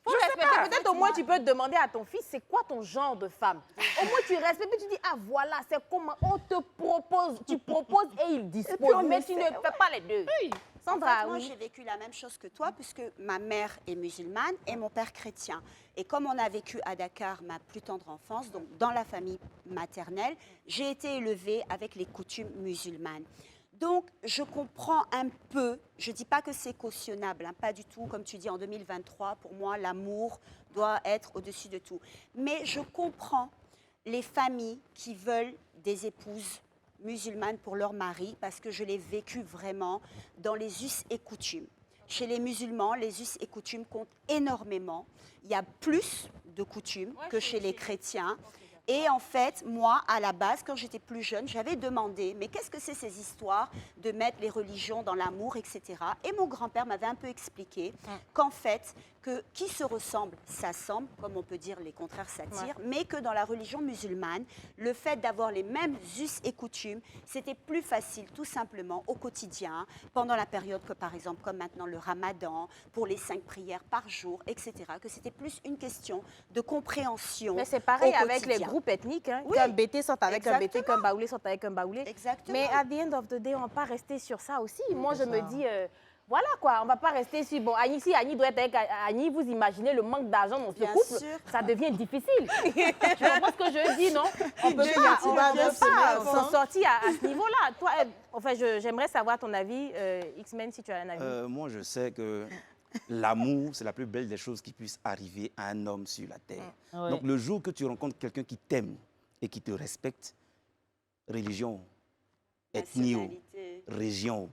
Faut respecter. Peut-être au moins tu peux demander à ton fils c'est quoi ton genre de femme. Au moins tu respectes et tu dis ah voilà c'est comment on te propose, tu proposes et il dispose. Mais tu ne fais pas les deux. Oui. Sandra, en fait, moi, j'ai vécu la même chose que toi, puisque ma mère est musulmane et mon père chrétien. Et comme on a vécu à Dakar ma plus tendre enfance, donc dans la famille maternelle, j'ai été élevée avec les coutumes musulmanes. Donc, je comprends un peu, je ne dis pas que c'est cautionnable, hein, pas du tout, comme tu dis, en 2023, pour moi, l'amour doit être au-dessus de tout. Mais je comprends les familles qui veulent des épouses musulmanes pour leur mari, parce que je l'ai vécu vraiment dans les us et coutumes. Chez les musulmans, les us et coutumes comptent énormément. Il y a plus de coutumes que chez les chrétiens. Et en fait, moi, à la base, quand j'étais plus jeune, j'avais demandé, mais qu'est-ce que c'est ces histoires de mettre les religions dans l'amour, etc. Et mon grand-père m'avait un peu expliqué qu'en fait, que qui se ressemble s'assemble, comme on peut dire les contraires s'attirent, mais que dans la religion musulmane, le fait d'avoir les mêmes us et coutumes, c'était plus facile, tout simplement, au quotidien, pendant la période que, par exemple, comme maintenant le ramadan, pour les 5 prières par jour, etc., que c'était plus une question de compréhension. Mais c'est pareil au avec les quotidien. groupes ethniques, hein, Oui, qu'un BT sorte avec un BT, exactement. qu'un Baoulé sorte avec un Baoulé. Exactement. Mais à the end of the day, on ne va pas rester sur ça aussi. Moi, je me dis, voilà quoi, on ne va pas rester sur... Bon, Annie, si Annie doit être avec Annie, vous imaginez le manque d'argent dans ce Bien couple, sûr. ça devient difficile. Tu comprends ce que je dis, non? On ne peut pas s'en sortir à ce niveau-là. Toi, enfin, j'aimerais savoir ton avis, X-Men, si tu as un avis. Moi, je sais que l'amour, c'est la plus belle des choses qui puisse arriver à un homme sur la terre. Ouais. Donc, le jour que tu rencontres quelqu'un qui t'aime et qui te respecte, religion, ethnie, Nationalité. région,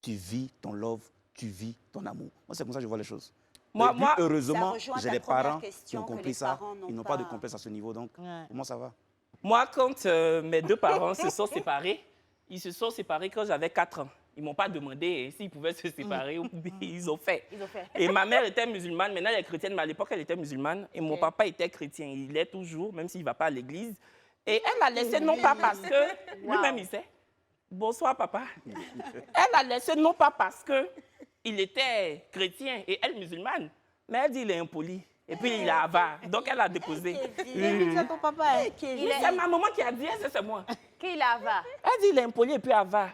tu vis ton love, tu vis ton amour. Moi, c'est comme ça que je vois les choses. Moi, Et puis, moi, ça heureusement, rejoint j'ai ta des première parents qui question ont que compris les ça. parents n'ont Ils n'ont pas de pas- complexe à ce niveau, donc pour moi, ça va. Moi, quand mes deux parents se sont séparés, ils se sont séparés quand j'avais 4 ans. Ils ne m'ont pas demandé s'ils pouvaient se séparer ou ils ont fait. Ils ont fait. Et ma mère était musulmane, maintenant elle est chrétienne, mais à l'époque elle était musulmane. Et mon papa était chrétien, il est toujours, même s'il ne va pas à l'église. Et elle a laissé non pas parce que, lui-même il sait, bonsoir papa. Elle a laissé non pas parce qu'il était chrétien et elle musulmane, mais elle dit il est impoli. Et puis il est avare, donc elle a déposé. C'est ton papa. Hein? C'est ma maman qui a dit, c'est moi. Qui là va? Elle dit il est impoli et puis avare.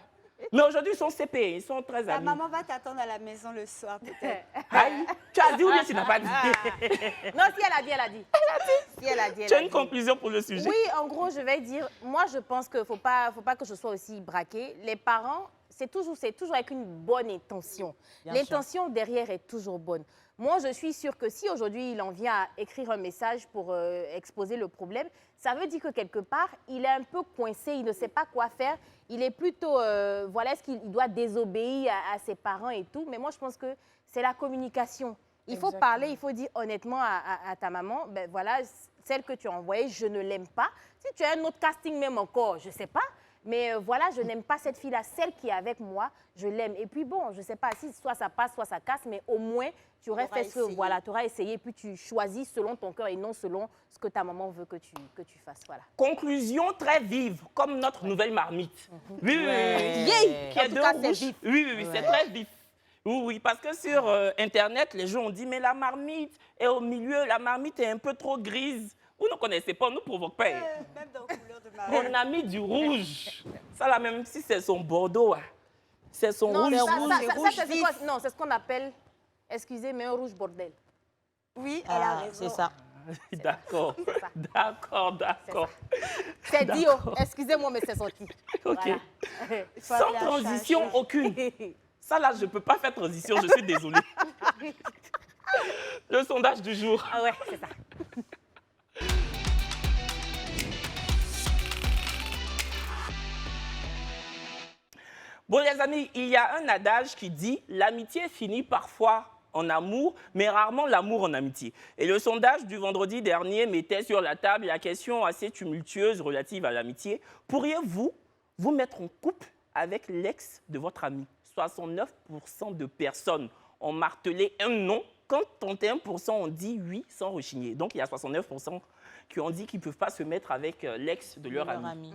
Mais aujourd'hui, ils sont CP, ils sont très Ta amis. maman va t'attendre à la maison le soir, peut-être. Aïe, tu as dit ou bien tu n'as pas dit? Non, si elle a dit, elle a dit. Si elle a dit, elle Tu a as une dit. conclusion pour le sujet? Oui, en gros, je vais dire, moi, je pense qu'il ne faut pas que je sois aussi braquée. Les parents, c'est toujours avec une bonne intention. L'intention derrière est toujours bonne. Moi, je suis sûre que si aujourd'hui, il en vient à écrire un message pour exposer le problème, ça veut dire que quelque part, il est un peu coincé, il ne sait pas quoi faire. Il est plutôt, voilà, est-ce qu'il doit désobéir à ses parents et tout. Mais moi, je pense que c'est la communication. Il faut parler, il faut dire honnêtement à ta maman, ben voilà, celle que tu as envoyée, je ne l'aime pas. Si tu as un autre casting même encore, je ne sais pas. Mais voilà, je n'aime pas cette fille-là. Celle qui est avec moi, je l'aime. Et puis bon, je ne sais pas si soit ça passe, soit ça casse, mais au moins, tu aurais fait ce que, voilà, tu auras essayé, puis tu choisis selon ton cœur et non selon ce que ta maman veut que tu fasses. Voilà. Conclusion très vive, comme notre nouvelle marmite. Oui, oui, oui. Yeah. Qui est En tout de cas, c'est rouge. vif. Oui, c'est très vif. Oui, oui, parce que sur Internet, les gens ont dit, mais la marmite est au milieu, la marmite est un peu trop grise. Vous ne connaissez pas, on ne nous provoque pas. Même dans la couleur de ma On a mis du rouge. Ça là, même si c'est son bordeaux, c'est son Non, rouge. ça, c'est quoi? Non, c'est ce qu'on appelle, excusez, mais un rouge bordel. Oui, elle a raison. C'est ça. D'accord, d'accord. C'est dit, oh, excusez-moi, mais c'est sorti. Ok. Voilà. Sans transition aucune. Ça là, je ne peux pas faire transition, je suis désolée. Le sondage du jour. Ah ouais, c'est ça. Bon les amis, il y a un adage qui dit « L'amitié finit parfois en amour, mais rarement l'amour en amitié. Et le sondage du vendredi dernier mettait sur la table la question assez tumultueuse relative à l'amitié. Pourriez-vous vous mettre en couple avec l'ex de votre ami? 69% de personnes ont martelé un non, quand 31% ont dit oui sans rechigner. Donc, il y a 69% qui ont dit qu'ils ne peuvent pas se mettre avec l'ex de leur ami.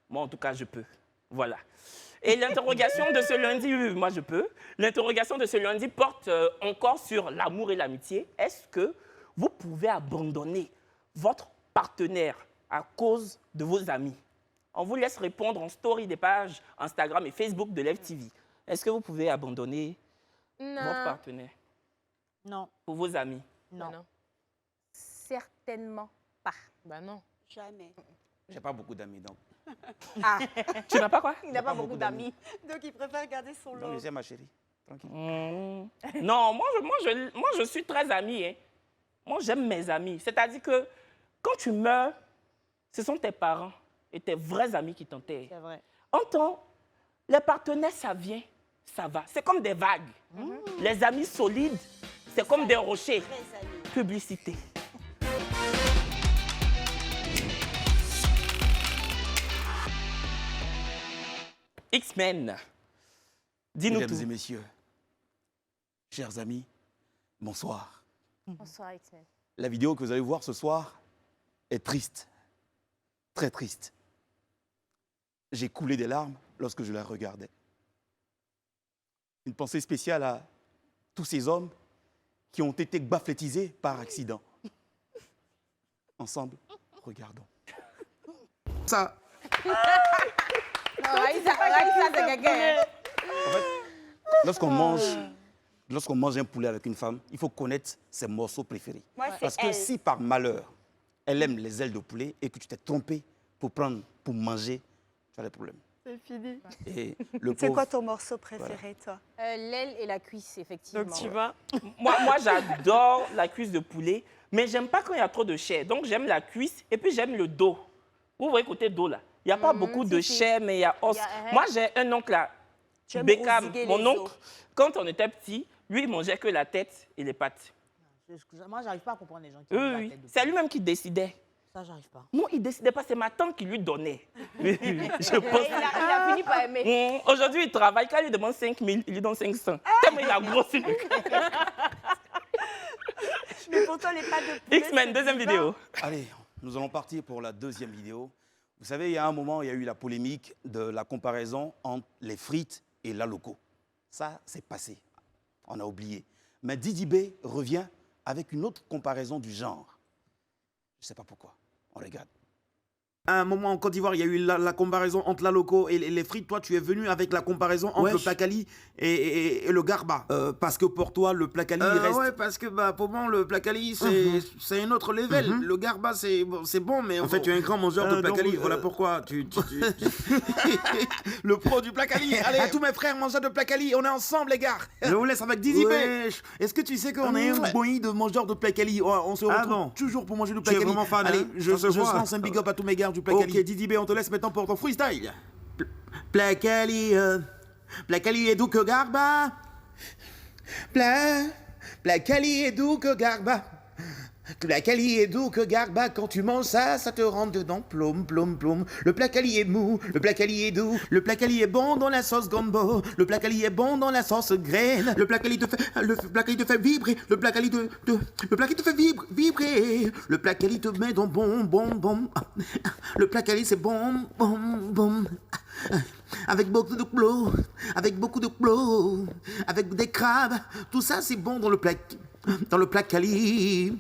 Moi, en tout cas, je peux. Voilà. Et l'interrogation de ce lundi, moi je peux, l'interrogation de ce lundi porte encore sur l'amour et l'amitié. Est-ce que vous pouvez abandonner votre partenaire à cause de vos amis? On vous laisse répondre en story des pages Instagram et Facebook de Lève TV. Est-ce que vous pouvez abandonner votre partenaire? Non. Pour vos amis? Non. Certainement pas. Bah non. Jamais. J'ai pas beaucoup d'amis, donc. Ah, Tu n'as pas quoi? il n'a pas beaucoup d'amis. Donc, il préfère garder son Donc, je lot. sais, ma chérie. Tranquille. Non, moi, je suis très amie. Hein. Moi, j'aime mes amis. C'est-à-dire que quand tu meurs, ce sont tes parents et tes vrais amis qui t'enterrent. C'est vrai. En temps, les partenaires, ça vient, ça va. C'est comme des vagues. Les amis solides, c'est comme des rochers. Très amis. Publicité. X-Men. Dis-nous Mesdames et tout. messieurs, chers amis, bonsoir. Bonsoir, X-Men. La vidéo que vous allez voir ce soir est triste, très triste. J'ai coulé des larmes lorsque je la regardais. Une pensée spéciale à tous ces hommes qui ont été baflettisés par accident. Ensemble, regardons. Ça, Non, Raïssa, c'est quelqu'un. en fait, lorsqu'on mange un poulet avec une femme, il faut connaître ses morceaux préférés. Moi, Parce c'est que elle. si par malheur, elle aime les ailes de poulet et que tu t'es trompé pour manger, tu as des problèmes. C'est fini. Et le C'est pauvre, quoi ton morceau préféré, toi? L'aile et la cuisse, effectivement. Donc, tu vois? Moi j'adore la cuisse de poulet, mais j'aime pas quand il y a trop de chair. Donc, j'aime la cuisse et puis j'aime le dos. Vous voyez côté dos, là. Il n'y a pas beaucoup de chair, mais il y a os. Moi, j'ai un oncle là, Tu aimes Beckham, rosiguer mon les oncle, os. quand on était petit, lui, il mangeait que la tête et les pattes. Moi, j'arrive pas à comprendre les gens qui Oui, ont la oui. tête de C'est lui-même qui décidait. Ça, j'arrive pas. Non, il ne décidait pas, c'est ma tante qui lui donnait. Je pense. Il a fini par aimer. Aujourd'hui, il travaille. Quand il lui demande 5 000, il lui donne 500. Tellement il a grossi le cœur. Mais pour toi, les pâtes de poulet, X-Men, c'est deuxième divin. vidéo. allez, nous allons partir pour la deuxième vidéo. Vous savez, il y a un moment, il y a eu la polémique de la comparaison entre les frites et la loco. Ça, c'est passé. On a oublié. Mais Didi B revient avec une autre comparaison du genre. Je ne sais pas pourquoi. On regarde. À un moment en Côte d'Ivoire, il y a eu la comparaison entre la loco et les frites. Toi, tu es venu avec la comparaison entre le placali et le garba. Parce que pour toi, le placali reste... Ouais, parce que pour moi, le placali, c'est un autre level. Le garba, c'est bon, mais... En fait, tu es un grand mangeur de placali. Voilà pourquoi le pro du placali. Allez, à tous mes frères mangeurs de placali, on est ensemble, les gars. Je vous laisse avec Didi B. Est-ce que tu sais qu'on est un boy de mangeurs de placali? On se retrouve toujours pour manger du placali. Tu es vraiment fan, allez, je lance un big up à tous mes gars du placali. Ok, Didi B, on te laisse maintenant pour ton freestyle. Placali, placali est doux que garba. Placali est doux que garba. Placali est doux que garba. Quand tu manges ça, ça te rentre dedans. Plom, plom, plom. Le placali est mou, le placali est doux. Le placali est bon dans la sauce gombo. Le placali est bon dans la sauce graine. Le placali te fait vibrer. Le placali te fait vibrer. Le placali te met dans bon. Le placali c'est bon. Avec beaucoup de plots, avec des crabes, tout ça c'est bon dans le placali.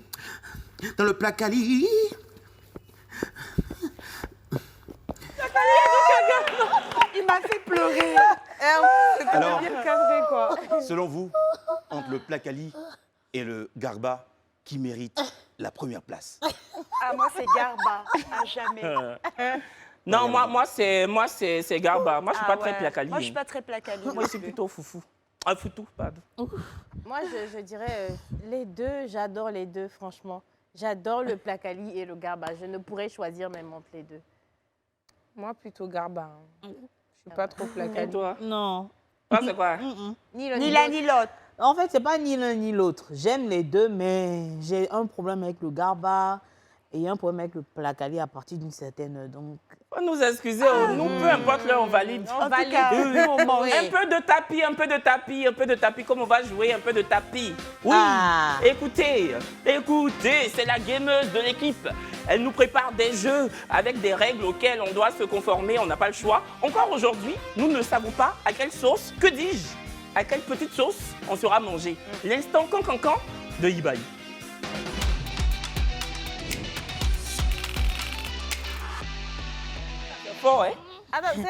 Il m'a fait pleurer. Alors, Bien cadré, quoi. selon vous, entre le placali et le garba, qui mérite la première place? Ah, moi, c'est Garba, à jamais. Non, moi c'est Garba. Moi, je ne suis pas très ouais. placali. Moi, je suis pas très placali. Moi, je suis plutôt foufou. Ah, foutou, pardon. Moi, je dirais les deux, j'adore les deux, franchement. J'adore le placali et le garba. Je ne pourrais choisir même entre les deux. Moi, plutôt garba. Hein. Je suis pas trop Et placali. toi? Non. Toi, c'est quoi? Ni l'un Ni l'un ni l'autre. En fait, c'est pas ni l'un ni l'autre. J'aime les deux, mais j'ai un problème avec le garba et un problème avec le placali à partir d'une certaine... Donc... Faut nous excuser, nous, peu importe l'heure, on valide. On valide. Un peu de tapis, un peu de tapis, un peu de tapis, comme on va jouer un peu de tapis. Oui, écoutez, c'est la gameuse de l'équipe. Elle nous prépare des jeux avec des règles auxquelles on doit se conformer, on n'a pas le choix. Encore aujourd'hui, nous ne savons pas à quelle sauce, que dis-je, à quelle petite sauce on sera mangé. L'instant cancancan de Ibaï. Fort, hein? Attends,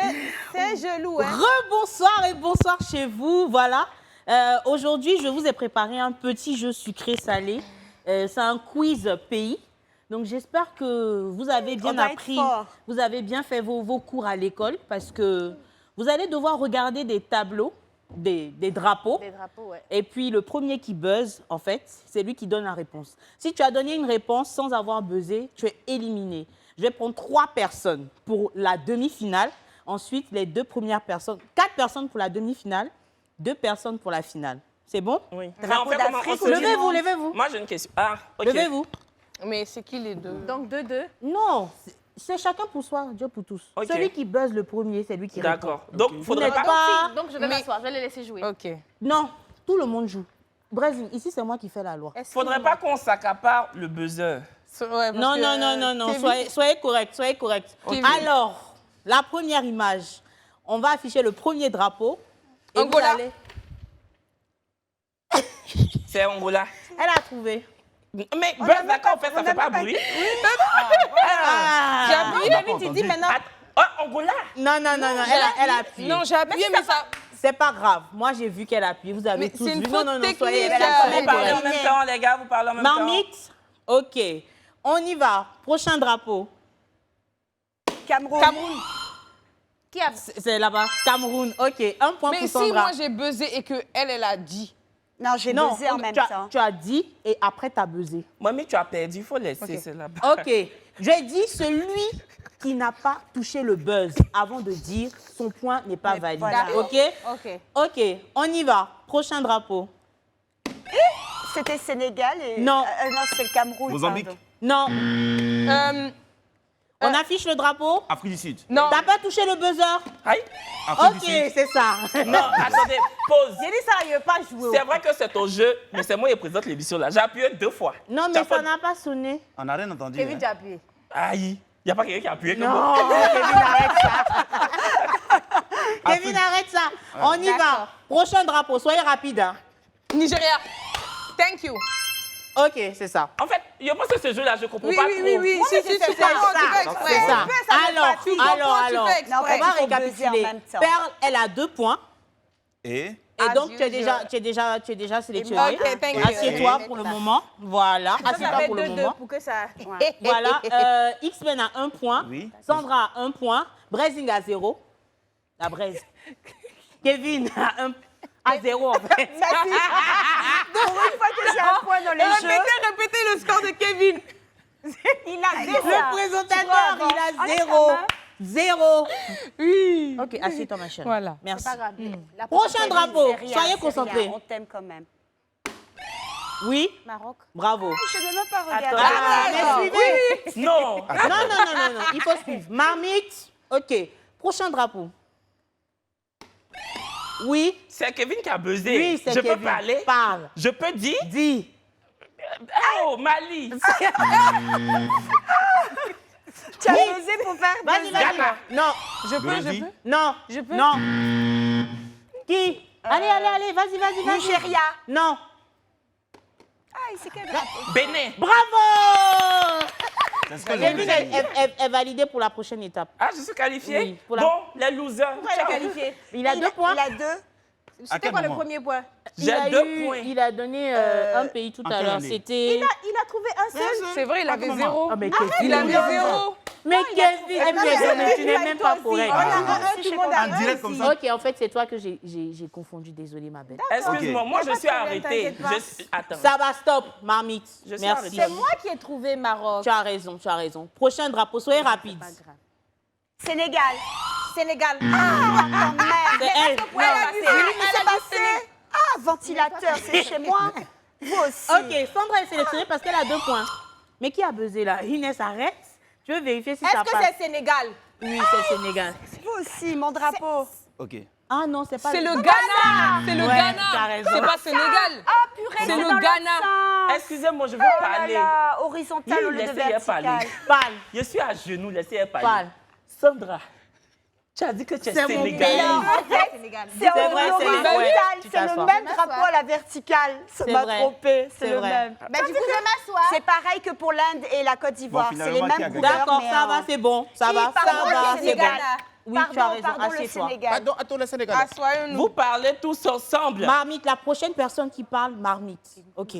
c'est un gelou, hein? Rebonsoir et bonsoir chez vous, voilà. Aujourd'hui, je vous ai préparé un petit jeu sucré-salé. C'est un quiz pays. Donc, j'espère que vous avez bien appris, vous avez bien fait vos cours à l'école parce que vous allez devoir regarder des tableaux, des drapeaux. Des drapeaux, ouais. Et puis, le premier qui buzz, en fait, c'est lui qui donne la réponse. Si tu as donné une réponse sans avoir buzzé, tu es éliminé. Je vais prendre 3 personnes pour la demi-finale. Ensuite, les 2 premières personnes, 4 personnes pour la demi-finale, 2 personnes pour la finale. C'est bon? Oui. Levez-vous. Moi, j'ai une question. Ah, ok. Levez-vous. Mais c'est qui les deux? Donc 2-2. Non, c'est chacun pour soi, Dieu pour tous. Ok. Celui qui buzz le premier, c'est lui qui répond. D'accord. Donc, Vous faudrait n'êtes pas... Donc je vais m'asseoir, je vais les laisser jouer. Ok. Non, tout le monde joue. Brésil, ici, c'est moi qui fais la loi. Faudrait pas qu'on s'accapare le buzzer. Non, soyez correct, Okay. Alors, la première image, on va afficher le premier drapeau. Et Angola. vous allez... C'est Angola. Elle a trouvé. Mais buzz, d'accord, en fait, ça fait pas bruit. J'ai appuyé, mais tu dis maintenant. Oh, Angola. Non, elle a appuyé. Non, j'ai appuyé, mais ça... C'est pas grave. Moi, j'ai vu qu'elle a appuyé. Vous avez Mais tous c'est une vu. faute Non, technique, soyez Vous parlez en même temps, les gars, vous parlez en même temps. Marmite. OK. On y va. Prochain drapeau. Cameroun. Qui a... C'est là-bas. Cameroun. OK. Un point Mais pour si Sandra. moi j'ai buzzé et que elle a dit. Non, j'ai buzzé en même temps. Tu as dit et après, tu as buzzé. Moi, mais tu as perdu, il faut laisser, c'est là-bas. OK. J'ai dit celui qui n'a pas touché le buzz avant de dire son point n'est pas valide. voilà. OK? OK. On y va. Prochain drapeau. C'était Sénégal et... Non. non, c'était le Cameroun. Mozambique. pardon. Non. On affiche le drapeau? Afrique du Sud. Non. T'as pas touché le buzzer? Aïe. Afrique OK, du Sud. c'est ça. Non, attendez, pause. J'ai dit ça, il veut pas jouer. C'est vrai que c'est ton jeu, mais c'est moi qui présente l'émission là. J'ai appuyé 2 fois. Non, mais ça n'a pas sonné. On n'a rien entendu. Kevin, hein. tu as appuyé. Aïe. Il n'y a pas quelqu'un qui a appuyé comme Non, moi. Kevin, arrête ça. Kevin, arrête ça. On y va. Prochain drapeau, soyez rapide. Hein. Nigeria. Thank you. OK, c'est ça. En fait, je pense que ce jeu-là, je comprends Oui, pas oui, trop. oui, oui. Si, tu C'est comprends, tu ça. fais exprès. C'est ça. Alors, tu fais exprès. Non, on va il faut buzzer en récapituler. même temps. Perle, elle a 2 points. Et Et As donc, tu es usual. déjà sélectionné. Ok, thank you. Assieds-toi pour le moment. Voilà, Ça assieds-toi fait pour le 2-2 moment. pour que ça... Voilà, X-Men a 1 point. Oui. Sandra a 1 point. Brésil a 0. La Braise. Kevin a 0 en fait. Merci. Donc, une fois que j'ai un point dans les jeux, Répétez le score de Kevin. il a dit Le ça. présentateur, il a 0. 0. Oui. Ok, assieds-toi ma chérie. Voilà. Merci. C'est pas grave. La Prochain prochaine drapeau, C'est rien, soyez c'est concentrés. rien, on t'aime quand même. Oui, Maroc. bravo. Je ne veux même pas regarder. Ah, mais suivez. Non. Non, il faut suivre. Marmite, ok. Prochain drapeau. Oui. C'est Kevin qui a buzzé. Oui, c'est Je Kevin. peux parler? Parle. Je peux dire? Dis. Oh, Mali. Tu as osé pour faire... Vas-y, Ghana. Non. Je peux. Non. Je peux? Non. Qui? Allez, vas-y. Nigeria. Non. Ah, c'est quel drapeau? Bénin. Bravo. c'est ce que je Kevin disais. est validé pour la prochaine étape. Ah, je suis qualifié? Oui, pour la- Bon, les losers. Pourquoi il est ciao. qualifié? Il a 2 points. Il a 2. À C'était quel quoi le moment? premier point? J'ai 2 points. Il a donné un pays tout en à quelle l'heure. année? C'était... Il a trouvé un seul. C'est vrai, il avait 0. Ah, mais Il avait 0. Mais Kevin, tu n'es même pas correct. On a un, tout le monde a En un direct comme ça. Ok, en fait, c'est toi que j'ai confondu. Désolée, ma belle. Excuse-moi, moi je suis arrêtée. t'inquiète pas. Attends. Ça va, stop, Marmite. Je suis Merci. arrêtée. C'est moi qui ai trouvé Maroc. Tu as raison. Prochain drapeau, soyez rapide. Sénégal. Sénégal. Ah, quand même. C'est elle. Elle a dit, c'est passé. Ah, ventilateur, c'est chez moi. Vous aussi. Ok, Sandra est sélectionnée parce qu'elle a 2 points. Mais qui a buzzé là? Inès, arrête. Je veux vérifier si ça Est-ce que passe. c'est Sénégal? Oui, c'est Sénégal. Vous aussi, mon drapeau. Ok. Ah non, c'est pas C'est le Ghana. C'est le Ouais, Ghana. t'as raison. C'est pas Sénégal. Ah, purée, C'est le dans Ghana. sens. Excusez-moi, je veux Oh là parler. là, horizontal au lieu de Laissez-les vertical. parler. Parle. Je suis à genoux, laissez-les parler. Parle. Sandra, tu as dit que tu es C'est mon sénégalaise. pays. En fait, c'est C'est vrai, c'est horizontal, ouais, tu c'est le t'assois. même drapeau à la verticale. Ça C'est m'a vrai. trompé, c'est C'est le vrai. même. Ben, du coup, je m'assois. C'est pareil que pour l'Inde et la Côte d'Ivoire, c'est les finalement, qui a mêmes gagné? couleurs. D'accord, mais ça en- va, c'est bon. Ça va, pardon, ça va, le c'est bon. Sénégal. Oui, tu as raison, Pardon, le assieds-toi. Sénégal. Attends, le Sénégal. Assoyons-nous. Vous parlez tous ensemble. Marmite, la prochaine personne qui parle, Marmite. Ok.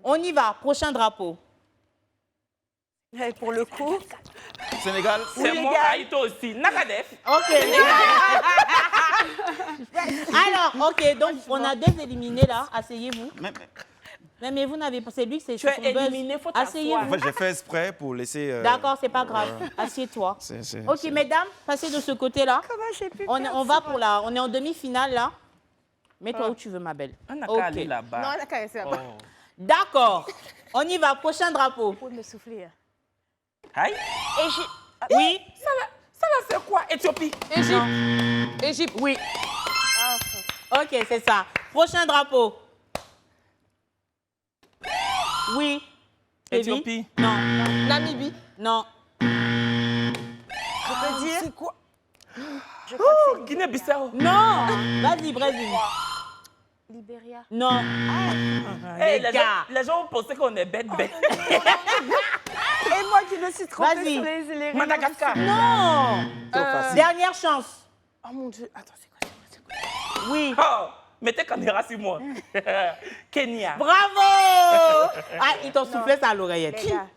On y va, prochain drapeau. Et pour le coup, Sénégal. C'est les moi, gars. Aïto aussi. Nakadef. Ok. Alors, ok, donc on a 2 éliminés là. Asseyez-vous. Mais vous n'avez pas. C'est lui que c'est Tu es son buzz. éliminé, faut t'asseoir. En Asseyez-vous. fait, j'ai fait exprès pour laisser. D'accord, c'est pas grave. Assieds-toi. Ok, mesdames, passez de ce côté-là. comment j'ai pu On va pour la. On est en demi-finale là. Mets-toi où tu veux, ma belle. On n'a Ok. qu'à aller là-bas. Non, on a qu'à rester là-bas. Oh. D'accord. On y va. Prochain drapeau. Pour me souffler. Aïe. Oui. Ça va faire quoi, Éthiopie? Égypte. Égypte. Oui. Ok, c'est ça. Prochain drapeau. Oui. Éthiopie. Non. Namibie. Non. Je peux dire C'est quoi? Je crois que c'est Guinée-Bissau. Non. Vas-y, Brésil. Libéria. Non. Hey, les gars. les gens ont pensé qu'on est bête. Et moi qui me suis trompée Vas-y. sur les Madagascar. Non. Dernière chance. Oh mon Dieu. Attends, c'est quoi? Oui. Oh, mettez caméra sur moi. Kenya. Bravo. Ah, ils t'ont soufflé ça à l'oreillette. Les gars.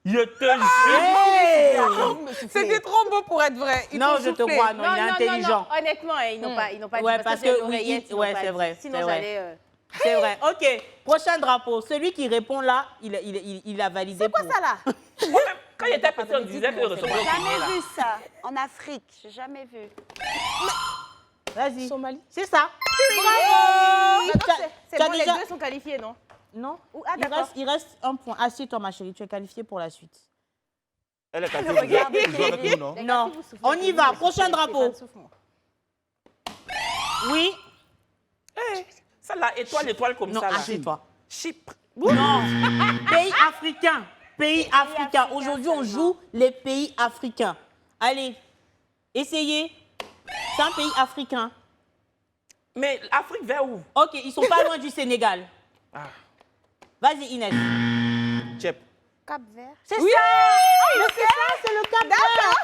Je te jure. C'était trop beau pour être vrai. Ils Non, t'ont je te soufflé. vois, non, il est intelligent. Non. Honnêtement, hein, ils n'ont pas Ouais, dit. parce c'est que l'oreillette, oui, ils n'ont ouais, pas c'est dit. vrai, Sinon, c'est vrai. j'allais... C'est vrai. Ok. Prochain drapeau. Celui qui répond là, il a validé. C'est quoi ça, là? Moi-même, quand j'étais petit, on disait que ressembler au J'ai Kenya, jamais là. vu ça en Afrique. J'ai jamais vu. Vas-y. Somalie. C'est ça. Bravo! C'est Tu as bon, déjà- les deux sont qualifiés, non? Non. Ah, d'accord. Il reste un point. Assieds-toi, ma chérie. Tu es qualifiée pour la suite. Elle est qualifiée. Regarde, Elle joue avec nous, non? Non. On y va. Prochain drapeau. Oui. Ça là, étoile comme Non, ça là. assieds-toi. Chypre. Non. Pays africain. Pays africain. Aujourd'hui, on joue les pays africains. Allez, essayez. C'est un pays africain. Mais Afrique vers où? Ok, ils sont pas loin du Sénégal. Vas-y, Inès. Tchèp. Cap Vert. C'est ça. Mais c'est ça, c'est le Cap Vert.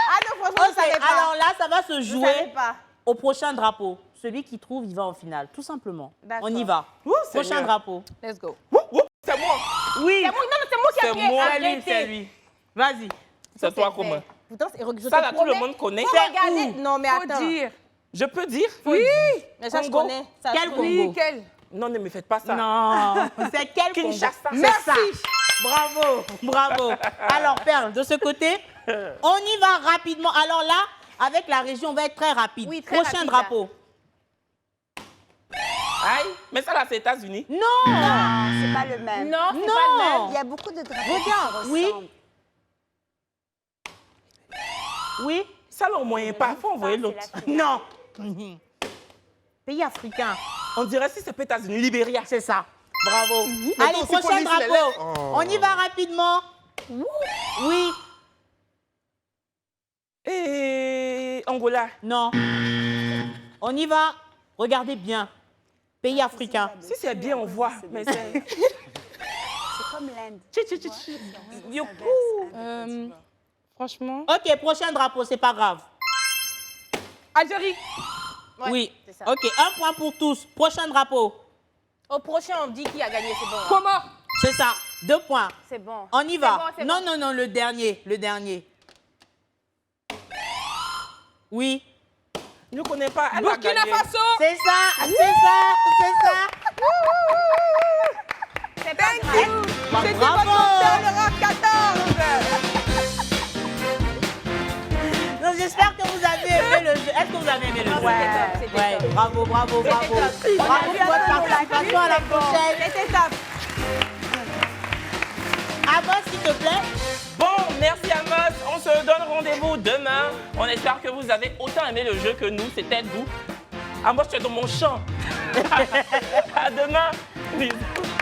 Ah non, franchement, je Ok, savais pas. alors là, ça va se Je jouer savais pas. au prochain drapeau. Celui qui trouve, il va en finale, tout simplement. D'accord. On y va. c'est Prochain mieux. drapeau. Let's go. C'est moi. Oui. C'est moi, non, c'est moi qui C'est ai appuyé. moi. Arrêtez. C'est lui. Vas-y. C'est toi comment? Putain, je Ça te là, tout le promets, monde connaît. faut regarder. Non, mais Faut attends. dire. Je peux dire? Oui. Mais ça, je Congo. connais. Ça, Quel je connais. Congo? Quel? Non, ne me faites pas ça. Non. C'est quel Congo? Kinshasa. C'est ça. Bravo. Bravo. Alors, Perle, de ce côté, on y va rapidement. Alors là, avec la région, on va être très rapide. Oui, très Prochain rapide, drapeau. Aïe, mais ça là, c'est États-Unis. Non. C'est pas le même. Non, c'est Non. pas le même. Il y a beaucoup de drapeaux qui Regarde, se oui. ressemblent. Oui. Ça là, au moyen pas. Faut envoyer l'autre. Non. Pays africain. On dirait si c'est pas États-Unis, Libéria. C'est ça. Bravo. Mais Allez, non, c'est prochain police, les drapeau. On y va rapidement. Oui. Et Angola. Non. On y va. Regardez bien. Pays africain. Si c'est bien, on voit. Mais c'est. C'est comme l'Inde. Franchement. Ok, prochain drapeau, c'est pas grave. Algérie. Ouais, Oui. c'est ça. Ok, un point pour tous. Prochain drapeau. Au prochain, on dit qui a gagné, c'est bon. hein. Comment? C'est ça. 2 points. C'est bon. On y va. C'est Non, bon. non, non, le dernier. Le dernier. Oui. Je ne connais pas. Elle a Burkina gagné. Faso. C'est ça. C'est ça. C'est ça. C'est pas grave. C'était Bravo. votre 14. Donc, j'espère que vous avez aimé le jeu. Est-ce que vous avez aimé le jeu. C'était top. Bravo, bravo, bravo. Bravo pour votre participation, à la prochaine. C'était top. Amos, s'il te plaît. Bon, merci Amos. On se donne rendez-vous demain. On espère que vous avez autant aimé le jeu que nous. C'était doux. Amos, tu es dans mon champ. À demain. Bisous.